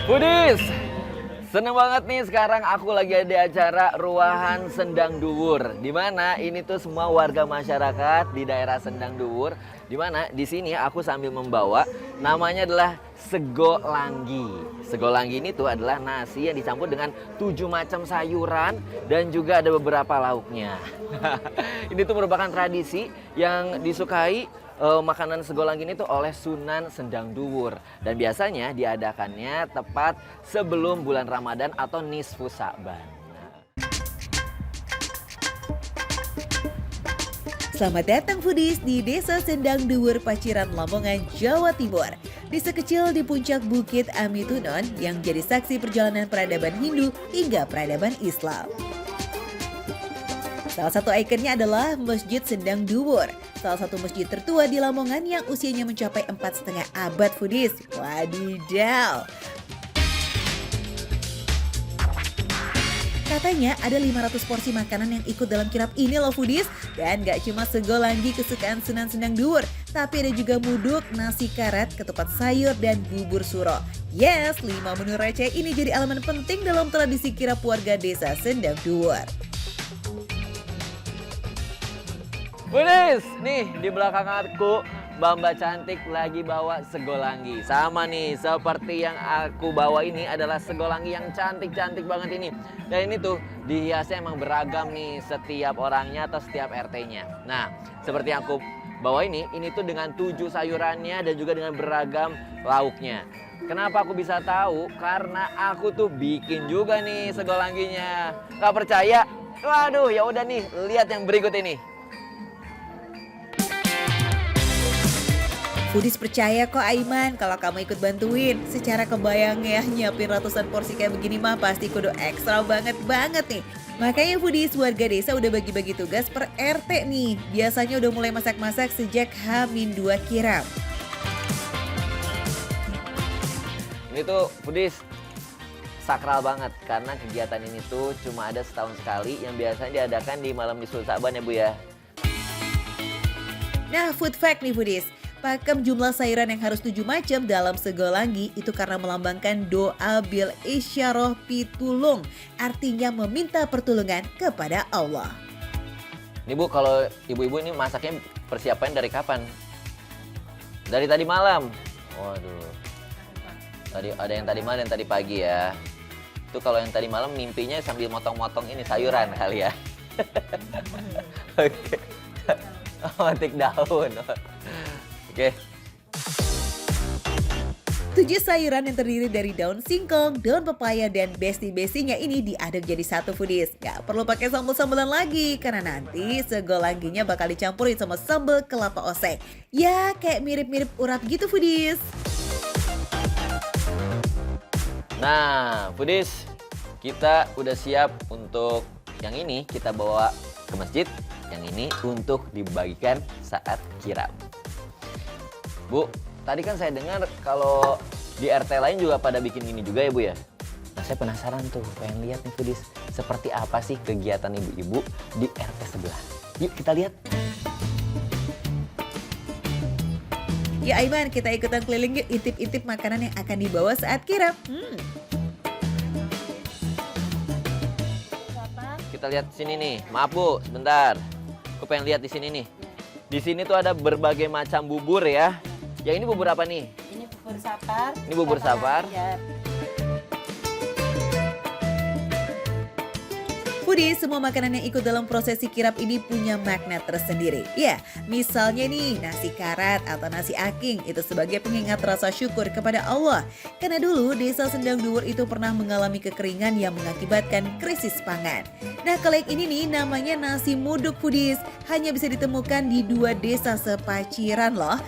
Budis, seneng banget nih sekarang aku lagi ada acara Ruahan Sendang Duwur. Di mana ini tuh semua warga masyarakat di daerah Sendang Duwur. Di mana di sini aku sambil membawa namanya adalah sego langgi. Sego langgi ini tuh adalah nasi yang dicampur dengan 7 macam sayuran dan juga ada beberapa lauknya. Ini tuh merupakan tradisi yang disukai makanan sego langgi ini tuh oleh Sunan Sendang Duwur dan biasanya diadakannya tepat sebelum bulan Ramadan atau nisfu Sa'ban. Selamat datang foodies di Desa Sendang Duwur, Paciran, Lamongan, Jawa Timur. Desa kecil di puncak Bukit Amitunon yang jadi saksi perjalanan peradaban Hindu hingga peradaban Islam. Salah satu ikonnya adalah Masjid Sendang Duwur, salah satu masjid tertua di Lamongan yang usianya mencapai 4,5 abad foodies. Wadidaw! Katanya ada 500 porsi makanan yang ikut dalam kirap ini loh foodies. Dan gak cuma sego langgi kesukaan Sunan Sendang Duwur, tapi ada juga muduk, nasi karat, ketupat sayur, dan bubur suro. Yes, 5 menu receh ini jadi elemen penting dalam tradisi kirap warga Desa Sendang Duwur. Budis, nih di belakang aku Mbak cantik lagi bawa sego langgi. Sama nih, seperti yang aku bawa ini adalah sego langgi yang cantik-cantik banget ini. Dan ini tuh dihiasnya emang beragam nih setiap orangnya atau setiap RT-nya. Nah, seperti yang aku bawa ini tuh dengan 7 sayurannya dan juga dengan beragam lauknya. Kenapa aku bisa tahu? Karena aku tuh bikin juga nih sego langginya. Gak percaya? Waduh, ya udah nih, lihat yang berikut ini. Foodies percaya kok Aiman kalau kamu ikut bantuin. Secara kebayang ya, nyiapin ratusan porsi kayak begini mah pasti kudu ekstra banget nih. Makanya foodies warga desa udah bagi-bagi tugas per RT nih. Biasanya udah mulai masak-masak sejak H-2 kirap. Ini tuh foodies sakral banget karena kegiatan ini tuh cuma ada setahun sekali yang biasanya diadakan di malam nisfu Sa'ban ya Bu ya. Nah, food fact nih foodies. Pakem jumlah sayuran yang harus 7 macam dalam sego langgi itu karena melambangkan doa bil isyarah pitulung. Artinya meminta pertolongan kepada Allah. Ini Bu, kalau ibu-ibu ini masaknya persiapan dari kapan? Dari tadi malam? Waduh. Tadi ada yang tadi malam dan tadi pagi ya. Itu kalau yang tadi malam mimpinya sambil motong-motong ini sayuran kali ya. Oke. Metik daun. Oke. 7 sayuran yang terdiri dari daun singkong, daun pepaya, dan besti-bestinya ini diaduk jadi satu foodies. Gak perlu pakai sambal-sambalan lagi, karena nanti sego langginya bakal dicampurin sama sambal kelapa oseng. Ya, kayak mirip-mirip urap gitu foodies. Nah, foodies, kita udah siap untuk yang ini kita bawa ke masjid, yang ini untuk dibagikan saat kirap. Bu, tadi kan saya dengar kalau di RT lain juga pada bikin ini juga ya Bu ya? Nah, saya penasaran tuh, pengen lihat nih foodies, seperti apa sih kegiatan ibu-ibu di RT sebelah. Yuk kita lihat. Ya Aiman, kita ikutan keliling yuk, intip-intip makanan yang akan dibawa saat kirap. Kita lihat sini nih. Maaf Bu, sebentar. Aku pengen lihat di sini nih. Di sini tuh ada berbagai macam bubur ya. Yang ini bubur apa nih? Ini bubur sapar. Ini bubur sapar. Ya. Foodies, semua makanan yang ikut dalam prosesi kirap ini punya makna tersendiri. Ya, misalnya nih nasi karat atau nasi aking itu sebagai pengingat rasa syukur kepada Allah. Karena dulu Desa Sendang Duwur itu pernah mengalami kekeringan yang mengakibatkan krisis pangan. Nah, kalau yang ini nih namanya nasi muduk foodies. Hanya bisa ditemukan di 2 desa sepaciran loh.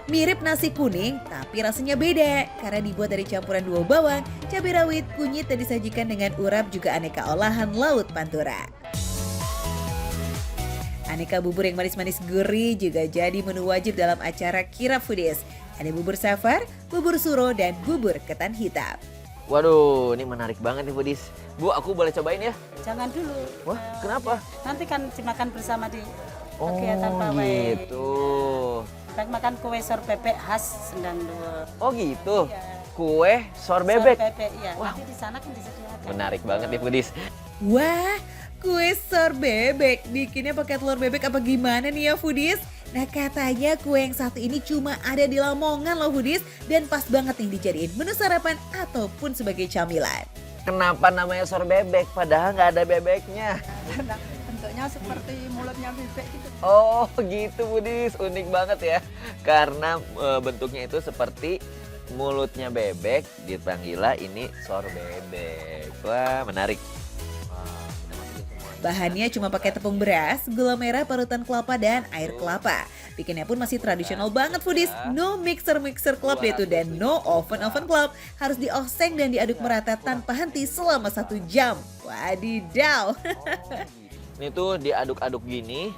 Mirip nasi kuning, tapi rasanya beda karena dibuat dari campuran 2 bawang, cabai rawit, kunyit, dan disajikan dengan urap juga aneka olahan laut pantura. Aneka bubur yang manis-manis gurih juga jadi menu wajib dalam acara kirap foodies. Ada bubur safar, bubur suro, dan bubur ketan hitam. Waduh, ini menarik banget nih foodies. Bu, aku boleh cobain ya? Jangan dulu. Wah, kenapa? Nanti kan dimakan bersama di Oh, kegiatan pawai. gitu. Makan kue sor bebek khas Sendang Duwur. Oh gitu. Iya. kue sor bebek. Iya. Wah. Nanti di sana kan disediakan. Menarik banget nih Foodies. Wah, kue sor bebek. Bikinnya pakai telur bebek apa gimana nih ya Foodies? Nah katanya kue yang satu ini cuma ada di Lamongan loh Foodies. Dan pas banget nih dijadiin menu sarapan ataupun sebagai camilan. Kenapa namanya sor bebek padahal nggak ada bebeknya? Bentuknya seperti mulutnya bebek gitu. Oh gitu Foodies, unik banget ya. Karena bentuknya itu seperti mulutnya bebek, dipanggillah ini sor bebek. Wah menarik. Bahannya cuma pakai tepung beras, gula merah, parutan kelapa, dan air kelapa. Bikinnya pun masih tradisional banget Foodies. No mixer-mixer club deh tuh dan no oven-oven club. Harus dioseng dan diaduk merata tanpa henti selama 1 jam. Wadidaw. Ini tuh diaduk-aduk gini.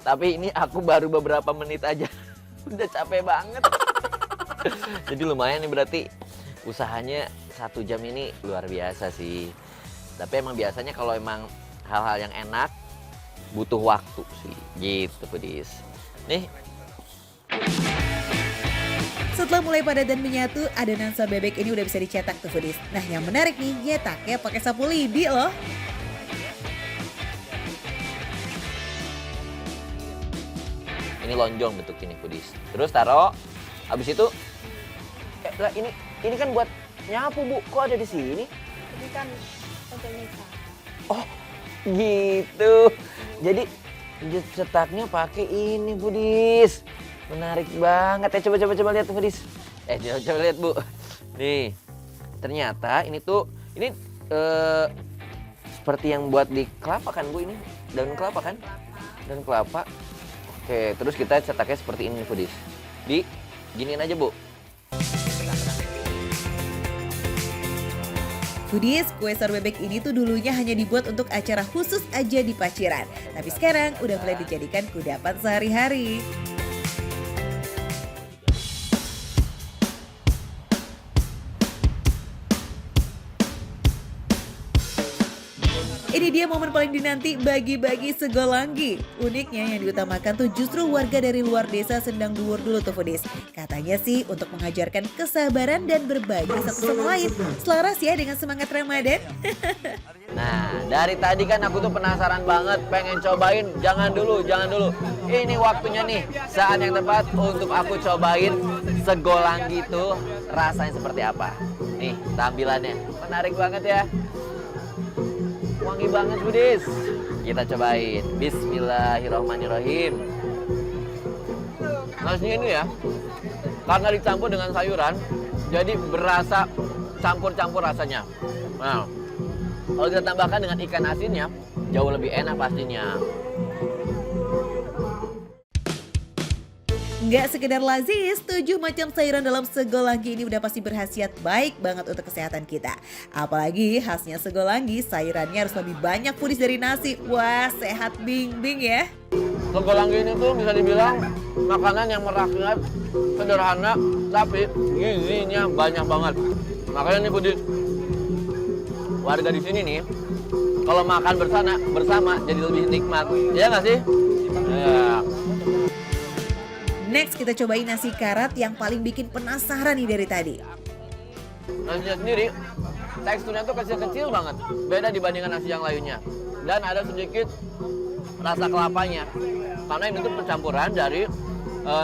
Tapi ini aku baru beberapa menit aja. Udah capek banget. Jadi lumayan nih berarti usahanya 1 jam ini luar biasa sih. Tapi emang biasanya kalau emang hal-hal yang enak butuh waktu sih. Gitu Foodies. Nih. Setelah mulai padat dan menyatu, adonan sor bebek ini udah bisa dicetak tuh Foodies. Nah yang menarik nih, nyetaknya pakai sapu lidi loh. Ini lonjong bentuk ini Foodies. Terus taruh. Habis itu lah ini kan buat nyapu Bu. Kok ada di sini? Ini kan untuk nisa. Oh, gitu. Jadi cetaknya pakai ini Foodies. Menarik banget ya. Coba lihat Foodies. Coba lihat Bu. Nih. Ternyata ini tuh seperti yang buat di kelapa kan Bu ini? Daun kelapa kan? Daun kelapa. Oke, terus kita cetaknya seperti ini Foodies. Di giniin aja Bu. Foodies, kue sor bebek ini tuh dulunya hanya dibuat untuk acara khusus aja di Paciran. Tapi sekarang udah mulai dijadikan kudapan sehari-hari. Ini dia momen paling dinanti bagi-bagi segolanggi. Uniknya yang diutamakan tuh justru warga dari luar desa Sendang Duwur dulu tuh Foodies. Katanya sih untuk mengajarkan kesabaran dan berbagi satu sama lain. Selaras ya dengan semangat Ramadan. Nah, dari tadi kan aku tuh penasaran banget pengen cobain. Jangan dulu. Ini waktunya nih, saat yang tepat untuk aku cobain segolanggi itu rasanya seperti apa. Nih, tampilannya menarik banget ya. Wangi banget Foodies. Kita cobain. Bismillahirrahmanirrahim. Nasinya ini ya, karena dicampur dengan sayuran, jadi berasa campur-campur rasanya. Nah, kalau kita tambahkan dengan ikan asinnya, jauh lebih enak pastinya. Nggak sekedar lazis, 7 macam sayuran dalam segolanggi ini udah pasti berkhasiat baik banget untuk kesehatan kita. Apalagi khasnya segolanggi, sayurannya harus lebih banyak Foodies dari nasi. Wah, sehat bing-bing ya. Segolanggi ini tuh bisa dibilang makanan yang merakyat, sederhana, tapi gizinya banyak banget. Makanya nih Foodies, warga di sini nih, kalau makan bersama jadi lebih nikmat. Iya nggak sih? Ya. Next kita cobain nasi karat yang paling bikin penasaran nih dari tadi. Nasinya sendiri teksturnya tuh kecil-kecil banget, beda dibandingkan nasi yang lainnya. Dan ada sedikit rasa kelapanya, karena ini tuh percampuran dari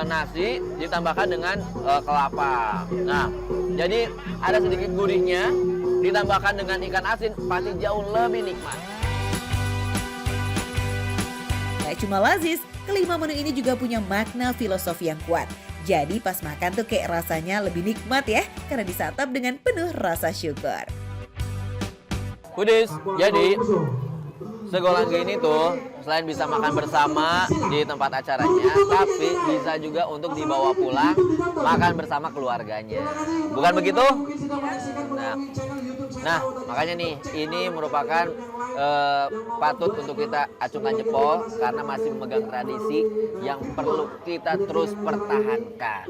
nasi ditambahkan dengan kelapa. Nah, jadi ada sedikit gurihnya, ditambahkan dengan ikan asin, pasti jauh lebih nikmat. Gak cuma lazis, kelima menu ini juga punya makna filosofi yang kuat. Jadi pas makan tuh kayak rasanya lebih nikmat ya, karena disantap dengan penuh rasa syukur. Foodies, jadi segolanggi ini tuh selain bisa makan bersama di tempat acaranya, tapi bisa juga untuk dibawa pulang makan bersama keluarganya. Bukan begitu? Nah, makanya nih ini merupakan patut untuk kita acungkan jempol karena masih memegang tradisi yang perlu kita terus pertahankan.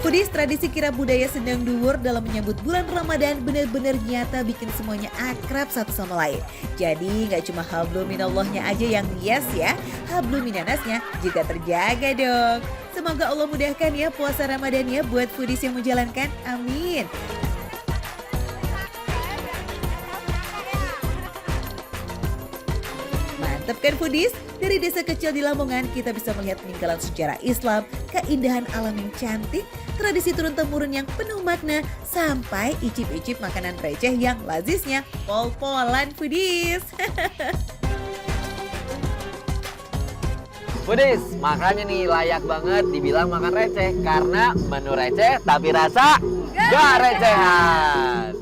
Foodies, tradisi kirap budaya Sendang Duwur dalam menyambut bulan Ramadan benar-benar nyata bikin semuanya akrab satu sama lain. Jadi nggak cuma hablum minallahnya aja yang yes ya, hablum minanasnya juga terjaga dong. Semoga Allah mudahkan ya puasa Ramadannya buat foodies yang menjalankan. Amin. Mantap kan foodies? Dari desa kecil di Lamongan kita bisa melihat peninggalan sejarah Islam, keindahan alam yang cantik, tradisi turun-temurun yang penuh makna, sampai icip-icip makanan receh yang lazisnya pol-polan foodies. Foodies, makanya nih layak banget dibilang makan receh karena menu receh tapi rasa gak recehan.